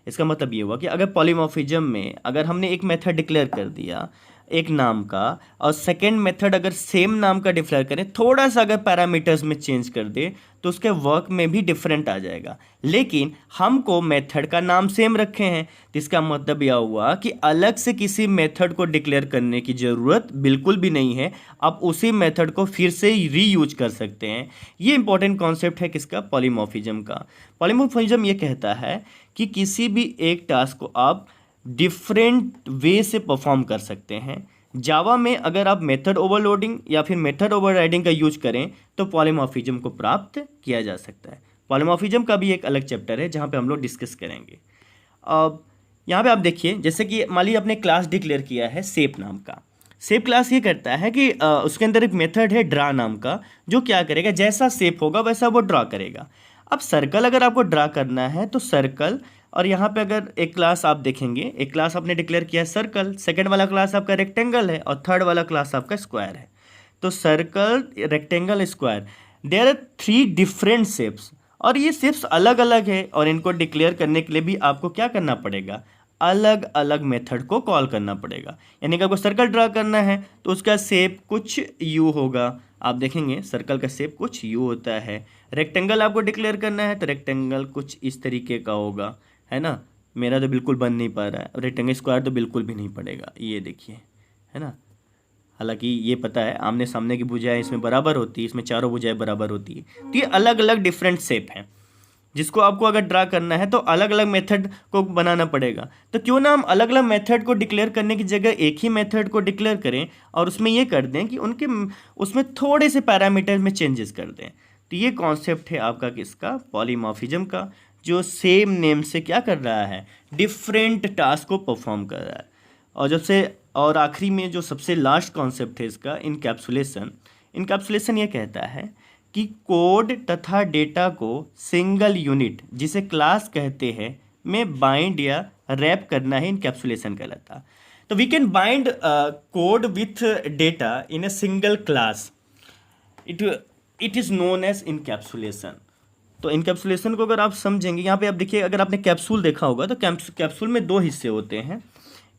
इसका मतलब ये हुआ कि अगर polymorphism में अगर हमने एक मेथड डिक्लेयर कर दिया एक नाम का और सेकेंड मेथड अगर सेम नाम का डिक्लेयर करें, थोड़ा सा अगर पैरामीटर्स में चेंज कर दे तो उसके वर्क में भी डिफरेंट आ जाएगा। लेकिन हमको मेथड का नाम सेम रखे हैं तो इसका मतलब यह हुआ कि अलग से किसी मेथड को डिक्लेयर करने की ज़रूरत बिल्कुल भी नहीं है। आप उसी मेथड को फिर से रीयूज कर सकते हैं। ये इंपॉर्टेंट कॉन्सेप्ट है किसका? पॉलीमॉर्फिज्म का। पॉलीमॉर्फिज्म ये कहता है कि किसी भी एक टास्क को आप डिफरेंट वे से परफॉर्म कर सकते हैं। जावा में अगर आप मेथड ओवरलोडिंग या फिर मेथड ओवरराइडिंग का यूज करें तो पॉलीमॉर्फिज्म को प्राप्त किया जा सकता है। पॉलीमॉर्फिज्म का भी एक अलग चैप्टर है जहाँ पे हम लोग डिस्कस करेंगे। अब यहाँ पे आप देखिए, जैसे कि मान लीजिए आपने क्लास डिक्लेयर किया है शेप नाम का। शेप क्लास ये करता है कि उसके अंदर एक मेथड है ड्रा नाम का, जो क्या करेगा, जैसा शेप होगा वैसा वो ड्रा करेगा। अब सर्कल अगर आपको ड्रा करना है तो सर्कल, और यहाँ पे अगर एक क्लास आप देखेंगे, एक क्लास आपने डिक्लेयर किया है सर्कल, सेकंड वाला क्लास आपका रेक्टेंगल है और थर्ड वाला क्लास आपका स्क्वायर है। तो circle, rectangle, square, there are 3 different shapes और ये शेप्स अलग अलग है और इनको डिक्लेयर करने के लिए भी आपको क्या करना पड़ेगा? अलग अलग मेथड को कॉल करना पड़ेगा। यानी कि आपको सर्कल ड्रा करना है तो उसका शेप कुछ यू होगा, आप देखेंगे सर्कल का शेप कुछ यू होता है। रेक्टेंगल आपको डिक्लेयर करना है तो रेक्टेंगल कुछ इस तरीके का होगा, है ना। मेरा तो बिल्कुल बन नहीं पा रहा है। रेक्टेंगल स्क्वायर तो बिल्कुल भी नहीं पड़ेगा, ये देखिए, है ना। हालांकि ये पता है आमने सामने की भुजाएं इसमें बराबर होती है, इसमें चारों भुजाएं बराबर होती है। तो ये अलग अलग डिफरेंट शेप हैं जिसको आपको अगर ड्रा करना है तो अलग अलग मेथड को बनाना पड़ेगा। तो क्यों ना हम अलग अलग मेथड को डिक्लेयर करने की जगह एक ही मेथड को डिक्लेयर करें और उसमें ये कर दें कि उनके उसमें थोड़े से पैरामीटर में चेंजेस कर दें। तो ये कॉन्सेप्ट है आपका किसका? पॉलीमॉर्फिज्म का, जो सेम नेम से क्या कर रहा है? डिफरेंट टास्क को परफॉर्म कर रहा है। और आखिरी में जो सबसे लास्ट कॉन्सेप्ट है इसका, इनकैप्सुलेशन। इनकैप्सुलेशन ये कहता है कि कोड तथा डेटा को सिंगल यूनिट, जिसे क्लास कहते हैं, में बाइंड या रैप करना ही इनकैप्सुलेशन कहलाता। तो we can bind code with data in a single class, it is known as encapsulation. तो इनकैप्सुलेशन को अगर आप समझेंगे, यहाँ पे आप देखिए, अगर आपने कैप्सूल देखा होगा तो कैप्सूल में 2 हिस्से होते हैं।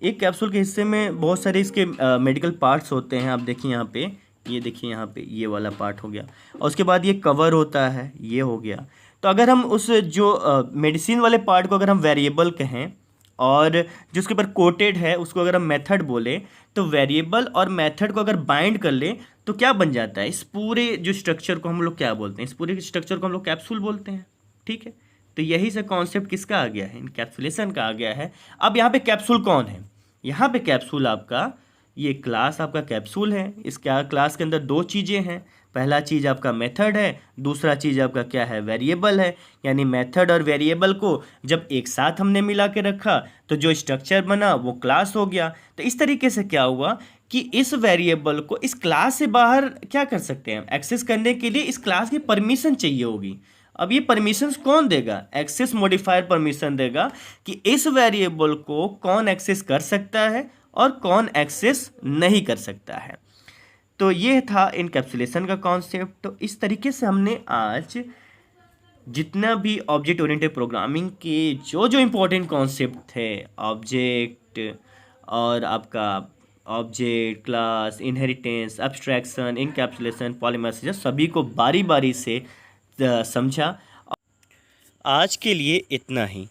एक कैप्सूल के हिस्से में बहुत सारे इसके मेडिकल पार्ट्स होते हैं। आप देखिए यहाँ पे, ये देखिए यहाँ पे ये वाला पार्ट हो गया और उसके बाद ये कवर होता है, ये हो गया। तो अगर हम उस जो मेडिसिन वाले पार्ट को अगर हम वेरिएबल कहें और जो उसके ऊपर कोटेड है उसको अगर हम मेथड बोले, तो वेरिएबल और मेथड को अगर बाइंड कर ले तो क्या बन जाता है? इस पूरे जो स्ट्रक्चर को हम लोग क्या बोलते हैं? इस पूरे स्ट्रक्चर को हम लोग कैप्सूल बोलते हैं, ठीक है। तो यही से कॉन्सेप्ट किसका आ गया है? इनकैप्सुलेशन का आ गया है। अब यहाँ पे कैप्सूल कौन है? यहाँ पे कैप्सूल आपका, ये क्लास आपका कैप्सूल है। इस क्लास के अंदर 2 चीज़ें हैं। पहला चीज़ आपका मेथड है, दूसरा चीज़ आपका क्या है? वेरिएबल है। यानी मेथड और वेरिएबल को जब एक साथ हमने मिला के रखा तो जो स्ट्रक्चर बना वो क्लास हो गया। तो इस तरीके से क्या हुआ कि इस वेरिएबल को इस क्लास से बाहर क्या कर सकते हैं? एक्सेस करने के लिए इस क्लास की परमिशन चाहिए होगी। अब ये परमिशंस कौन देगा? एक्सेस मॉडिफायर परमिशन देगा कि इस वेरिएबल को कौन एक्सेस कर सकता है और कौन एक्सेस नहीं कर सकता है। तो ये था इनकैप्सुलेशन का कॉन्सेप्ट। तो इस तरीके से हमने आज जितना भी ऑब्जेक्ट ओरिएंटेड प्रोग्रामिंग के जो जो इम्पोर्टेंट कॉन्सेप्ट थे, ऑब्जेक्ट और आपका object, class, inheritance, abstraction, encapsulation, polymorphism, सभी को बारी बारी से समझा। आज के लिए इतना ही।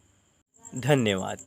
धन्यवाद।